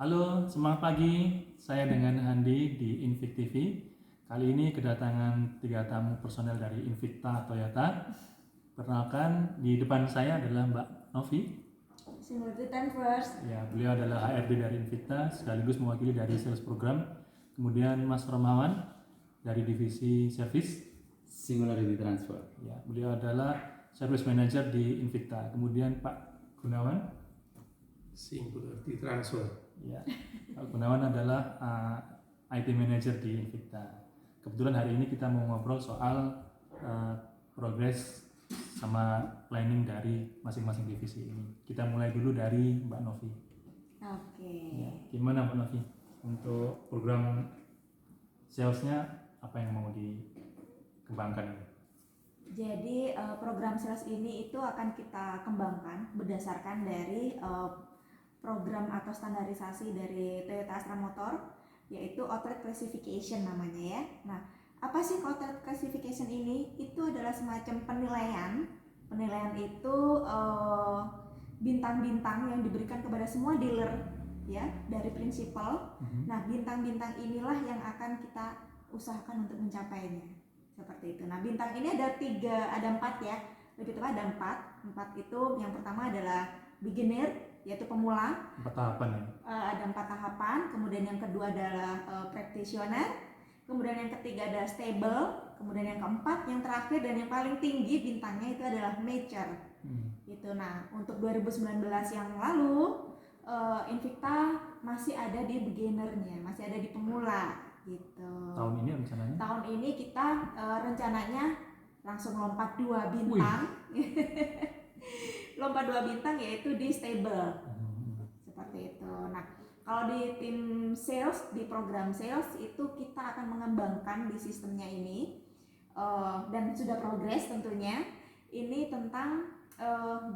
Halo, semangat pagi. Saya dengan Handi di Invik TV. Kali ini kedatangan 3 tamu personel dari Invicta Toyota. Perkenalkan, di depan saya adalah Mbak Novi. Singularity Time First. Ya, beliau adalah HRD dari Invicta, sekaligus mewakili dari sales program. Kemudian Mas Romawan dari divisi service. Singularity Transfer. Ya, beliau adalah service manager di Invicta. Kemudian Pak Gunawan. Singularity Transfer. Ya, Pak Gunawan adalah IT manager di Invicta. Kebetulan hari ini kita mau ngobrol soal progres sama planning dari masing-masing divisi ini. Kita mulai dulu dari Mbak Novi. Oke. Ya, gimana Mbak Novi untuk program salesnya, apa yang mau dikembangkan ini? Jadi program sales ini itu akan kita kembangkan berdasarkan dari program atau standarisasi dari Toyota Astra Motor, yaitu Outlet Classification namanya ya. Nah, apa sih Outlet Classification ini? Itu adalah semacam penilaian. Penilaian itu bintang-bintang yang diberikan kepada semua dealer ya dari prinsipal. Nah, bintang-bintang inilah yang akan kita usahakan untuk mencapainya. Seperti itu. Nah, bintang ini ada 4 ya. Lebih tepat ada 4. 4 itu yang pertama adalah beginner, yaitu pemula. 4 tahapan ya? Ada 4 tahapan. Kemudian yang kedua adalah practitioner. Kemudian yang ketiga adalah stable. Kemudian yang keempat, yang terakhir dan yang paling tinggi bintangnya itu adalah mature. Gitu. Nah, untuk 2019 yang lalu Invicta masih ada di beginnernya, masih ada di pemula gitu. Tahun ini rencananya? Tahun ini kita rencananya langsung lompat 2 bintang. Lompat 2 bintang yaitu di stable. Seperti itu. Nah, kalau di tim sales, di program sales itu kita akan mengembangkan di sistemnya ini dan sudah progres tentunya. Ini tentang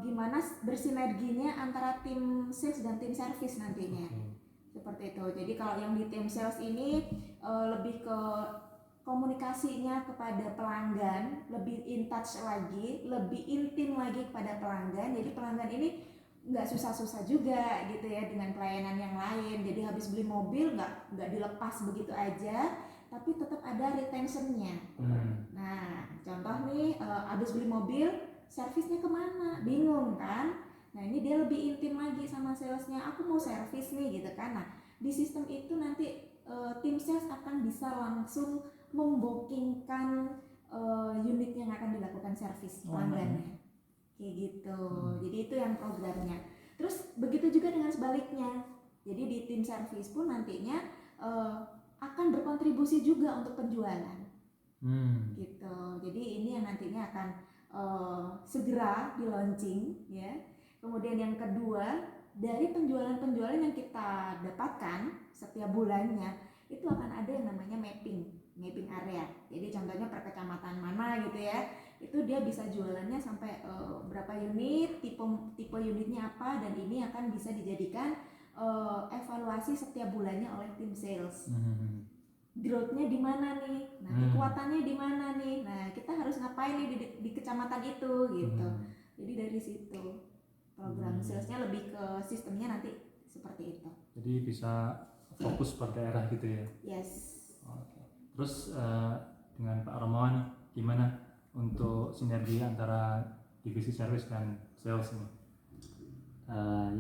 gimana bersinerginya antara tim sales dan tim service nantinya. Seperti itu. Jadi kalau yang di tim sales ini lebih ke komunikasinya kepada pelanggan, lebih in touch lagi, lebih intim lagi kepada pelanggan. Jadi pelanggan ini nggak susah-susah juga gitu ya dengan pelayanan yang lain. Jadi habis beli mobil nggak dilepas begitu aja, tapi tetap ada retentionnya. Nah, contoh nih habis beli mobil, servisnya kemana? Bingung kan? Nah, ini dia lebih intim lagi sama salesnya. Aku mau servis nih gitu kan. Nah, di sistem itu nanti tim sales akan bisa langsung membookingkan unit yang akan dilakukan servis pelanggannya. Kayak gitu. Jadi itu yang programnya. Terus begitu juga dengan sebaliknya. Jadi di tim servis pun nantinya akan berkontribusi juga untuk penjualan. Gitu. Jadi ini yang nantinya akan segera di launching ya. Kemudian yang kedua, dari penjualan-penjualan yang kita dapatkan setiap bulannya itu akan ada yang namanya mapping area. Jadi contohnya per kecamatan mana gitu ya, itu dia bisa jualannya sampai berapa unit, tipe unitnya apa, dan ini akan bisa dijadikan evaluasi setiap bulannya oleh tim sales. Growth-nya di mana nih? Nah, kekuatannya di mana nih? Nah, kita harus ngapain nih di kecamatan itu gitu. Jadi dari situ program salesnya lebih ke sistemnya nanti seperti itu. Jadi bisa fokus per daerah gitu ya? Yes. Oke. Terus dengan Pak Romawan gimana untuk sinergi antara divisi service dan sales ini?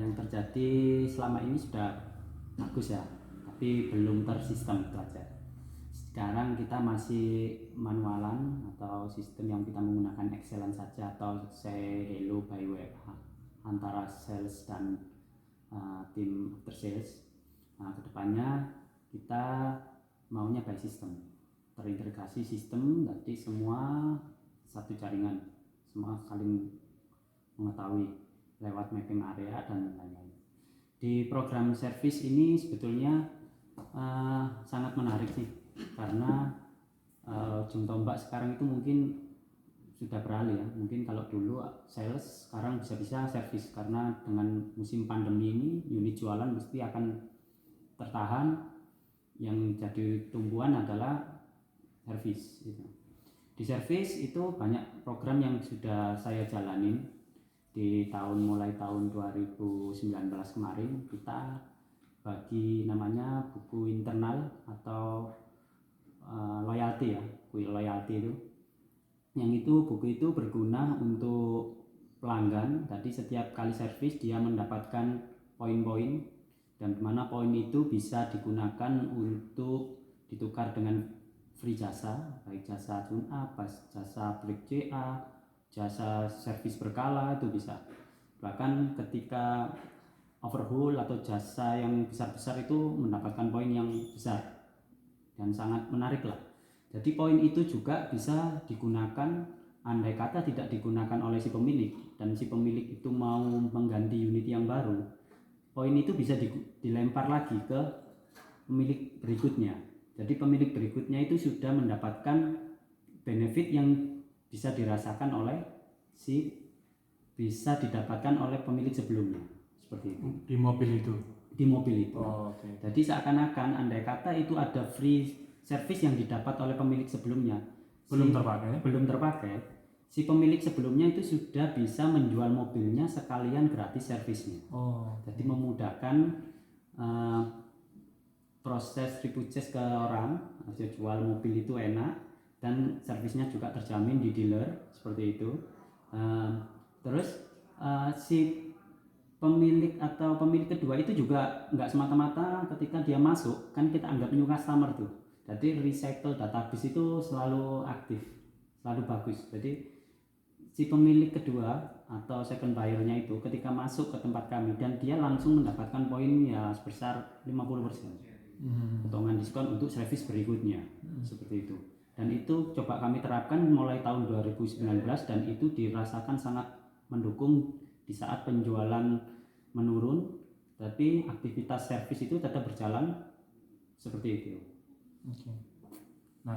Yang terjadi selama ini sudah bagus ya, tapi belum tersistem itu aja. Sekarang kita masih manualan atau sistem yang kita menggunakan Excelan saja atau say hello by WFH antara sales dan tim after sales. Nah, kedepannya kita maunya by system, terintegrasi sistem, jadi semua satu jaringan, semua saling mengetahui lewat mapping area dan lain-lain. Di program service ini sebetulnya sangat menarik sih, karena ujung tombak sekarang itu mungkin sudah beralih ya. Mungkin kalau dulu sales, sekarang bisa-bisa service, karena dengan musim pandemi ini unit jualan mesti akan tertahan. Yang jadi tumbuhan adalah service gitu. Di service itu banyak program yang sudah saya jalanin di mulai tahun 2019 kemarin. Kita bagi namanya buku internal atau loyalty ya, buku loyalty itu. Yang itu buku itu berguna untuk pelanggan. Tadi setiap kali servis dia mendapatkan poin-poin, dan mana poin itu bisa digunakan untuk ditukar dengan free jasa, baik jasa tune up, jasa break CA, jasa servis berkala itu bisa. Bahkan ketika overhaul atau jasa yang besar-besar itu mendapatkan poin yang besar dan sangat menarik lah. Jadi poin itu juga bisa digunakan andai kata tidak digunakan oleh si pemilik dan si pemilik itu mau mengganti unit yang baru, poin itu bisa dilempar lagi ke pemilik berikutnya. Jadi pemilik berikutnya itu sudah mendapatkan benefit yang bisa dirasakan oleh bisa didapatkan oleh pemilik sebelumnya, seperti itu. Di mobil itu. Di mobil itu. Oh, oke. Jadi seakan-akan andai kata itu ada free service yang didapat oleh pemilik sebelumnya, Belum belum terpakai, si pemilik sebelumnya itu sudah bisa menjual mobilnya sekalian gratis servisnya. Oh. Jadi memudahkan proses repurchase ke orang, hasil jual mobil itu enak dan servisnya juga terjamin di dealer, seperti itu. Terus si pemilik atau pemilik kedua itu juga nggak semata-mata ketika dia masuk, kan kita anggap new customer tuh. Jadi recycle database itu selalu aktif, selalu bagus. Jadi si pemilik kedua atau second buyer-nya itu ketika masuk ke tempat kami dan dia langsung mendapatkan poin ya sebesar 50%. Potongan diskon untuk servis berikutnya, seperti itu. Dan itu coba kami terapkan mulai tahun 2019 dan itu dirasakan sangat mendukung di saat penjualan menurun, tapi aktivitas servis itu tetap berjalan seperti itu. Oke. Nah,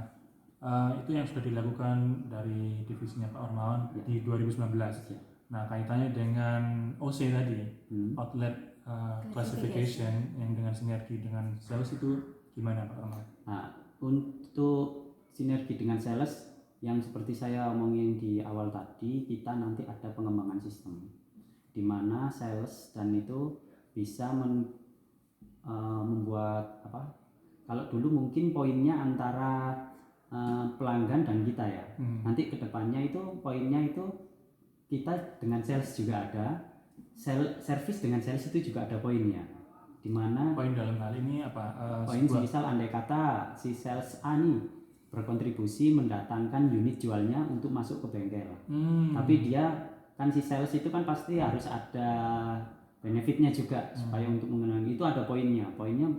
itu yang sudah dilakukan dari divisinya Pak Ormawan di 2019. Ya. Nah, kaitannya dengan OC tadi, outlet classification yang dengan sinergi dengan sales itu gimana Pak Ormawan? Nah, untuk sinergi dengan sales yang seperti saya omongin di awal tadi, kita nanti ada pengembangan sistem di mana sales dan itu bisa membuat apa? Kalau dulu mungkin poinnya antara pelanggan dan kita ya. Nanti kedepannya itu poinnya itu kita dengan sales juga ada, service dengan sales itu juga ada poinnya. Di mana Poin dalam hal ini apa? poin misal andai kata si sales A nih berkontribusi mendatangkan unit jualnya untuk masuk ke bengkel. Tapi dia kan si sales itu kan pasti harus ada benefitnya juga supaya untuk mengenangi itu ada poinnya. Poinnya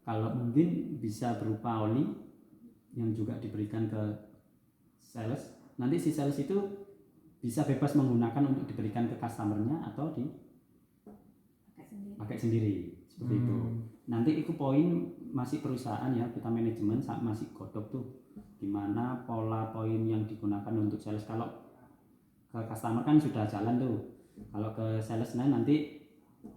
kalau mungkin bisa berupa oli yang juga diberikan ke sales. Nanti si sales itu bisa bebas menggunakan untuk diberikan ke customernya atau pakai sendiri seperti itu. Nanti itu poin masih perusahaan ya, kita manajemen masih godok tuh gimana pola poin yang digunakan untuk sales. Kalau ke customer kan sudah jalan tuh, kalau ke salesnya nanti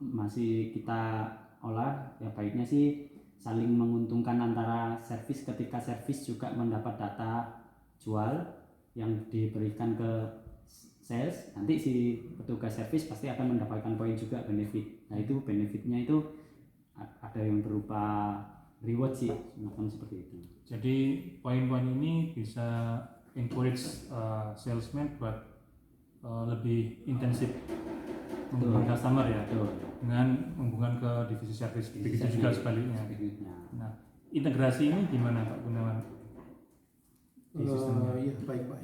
masih kita olah. Ya baiknya sih saling menguntungkan antara servis, ketika servis juga mendapat data jual yang diberikan ke sales, nanti si petugas servis pasti akan mendapatkan poin juga, benefit. Nah itu benefitnya itu ada yang berupa reward sih, semacam seperti itu. Jadi poin-poin ini bisa encourage salesman buat lebih intensif menghubungi customer ya, dengan menghubungkan ke divisi service. Begitu juga sebaliknya. Nah, integrasi ini gimana Pak Gunawan? Ya baik Pak.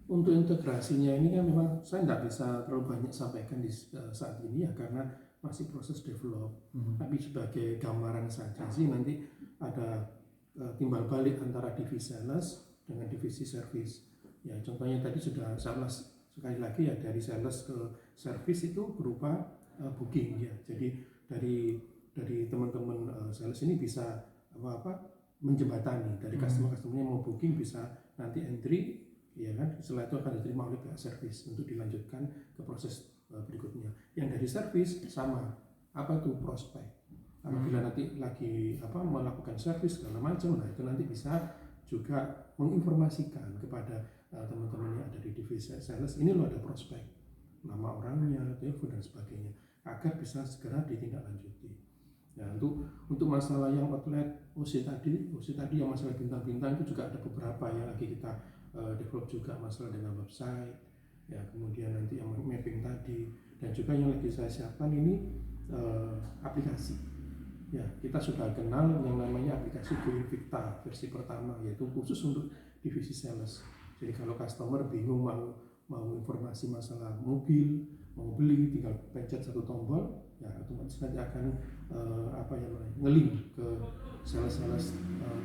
Untuk integrasinya ini kan memang saya nggak bisa terlalu banyak sampaikan di saat ini ya, karena masih proses develop. Tapi sebagai gambaran saja sih nanti ada timbal balik antara divisi sales dengan divisi service. Ya contohnya tadi sudah sales, sekali lagi ya dari sales ke service itu berupa booking ya. Jadi dari teman-teman sales ini bisa menjembatani dari customer-customernya mau booking bisa nanti entry ya kan, setelah itu akan diterima oleh pihak service untuk dilanjutkan ke proses berikutnya. Yang dari service sama apa itu prospek, apabila nanti lagi melakukan service segala macam, nah itu nanti bisa juga menginformasikan kepada teman-teman yang ada di divisi sales, ini loh ada prospek, nama orangnya, telepon dan sebagainya, agar bisa segera ditindaklanjuti. Ya, untuk masalah yang outlet OC tadi yang masalah bintang-bintang itu juga ada beberapa yang lagi kita develop juga, masalah dengan website, ya kemudian nanti yang mapping tadi, dan juga yang lagi saya siapkan ini aplikasi. Ya, kita sudah kenal yang namanya aplikasi Go Invicta versi pertama, yaitu khusus untuk divisi sales. Jadi kalau customer bingung mau informasi masalah mobil, mau beli, tinggal pencet satu tombol, ya otomatis nanti akan nge-link ke sales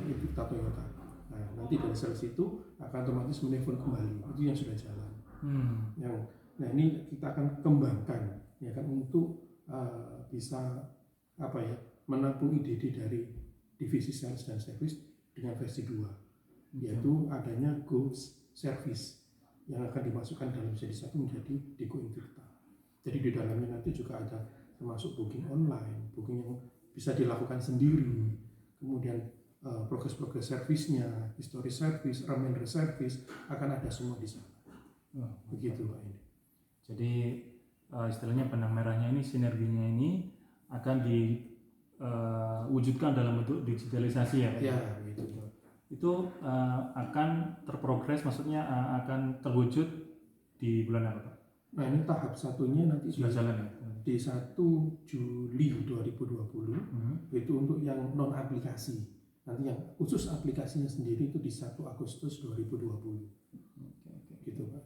Invicta Toyota. Nah, nanti dari sales itu akan otomatis menelpon kembali, itu yang sudah jalan. Nah ini kita akan kembangkan, ya kan, untuk bisa menampung ide dari divisi sales dan service dengan versi 2, yaitu adanya Go Service yang akan dimasukkan dalam seri 1 menjadi di Go Invicta. Jadi di dalamnya nanti juga ada termasuk booking online, booking yang bisa dilakukan sendiri, kemudian progres servisnya, history service, reminder service akan ada semua di sana. Begitu Pak ini. Jadi istilahnya benang merahnya ini, sinerginya ini akan diwujudkan dalam bentuk digitalisasi ya. Ya, gitu. Itu akan terprogres, maksudnya akan terwujud di bulan apa Pak? Nah ini tahap satunya nanti Sudah jalan ya? di 1 Juli 2020, itu untuk yang non aplikasi. Nanti yang khusus aplikasinya sendiri itu di 1 Agustus 2020. Gitu Pak.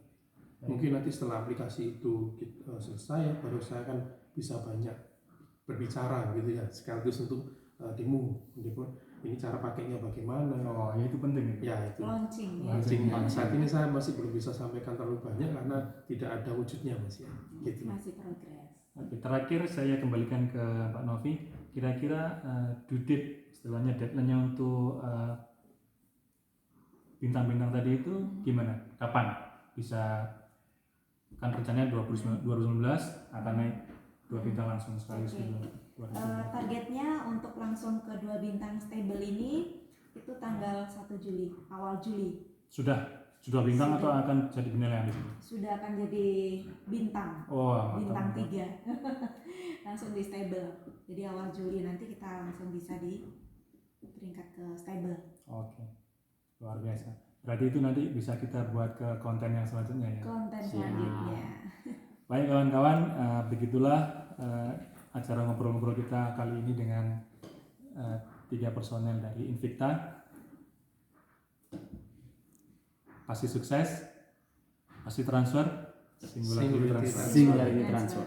Mungkin nanti setelah aplikasi itu selesai, baru saya akan bisa banyak berbicara gitu ya, sekaligus untuk demo. Ini cara pakainya bagaimana. Oh ya, itu penting ya, itu launching. Saat ini saya masih belum bisa sampaikan terlalu banyak karena tidak ada wujudnya masih gitu. Masih progres. Oke, terakhir saya kembalikan ke Pak Novi. Kira-kira due date, istilahnya deadline-nya untuk bintang-bintang tadi itu gimana? Kapan bisa? Kan rencananya 2019 akan naik 2 bintang langsung sekali. Targetnya untuk langsung ke 2 bintang stable ini itu tanggal 1 Juli, awal Juli. Sudah bintang atau akan jadi penilaian di situ? Sudah akan jadi bintang. Bintang 3. Langsung di stable. Jadi awal Juli nanti kita langsung bisa di peringkat ke stable. Oke. Luar biasa. Berarti itu nanti bisa kita buat ke konten yang selanjutnya ya. Konten selanjutnya. Baik kawan-kawan, begitulah acara ngobrol-ngobrol kita kali ini dengan 3 personel dari Invicta. Pasti sukses, pasti transfer, singularity transfer.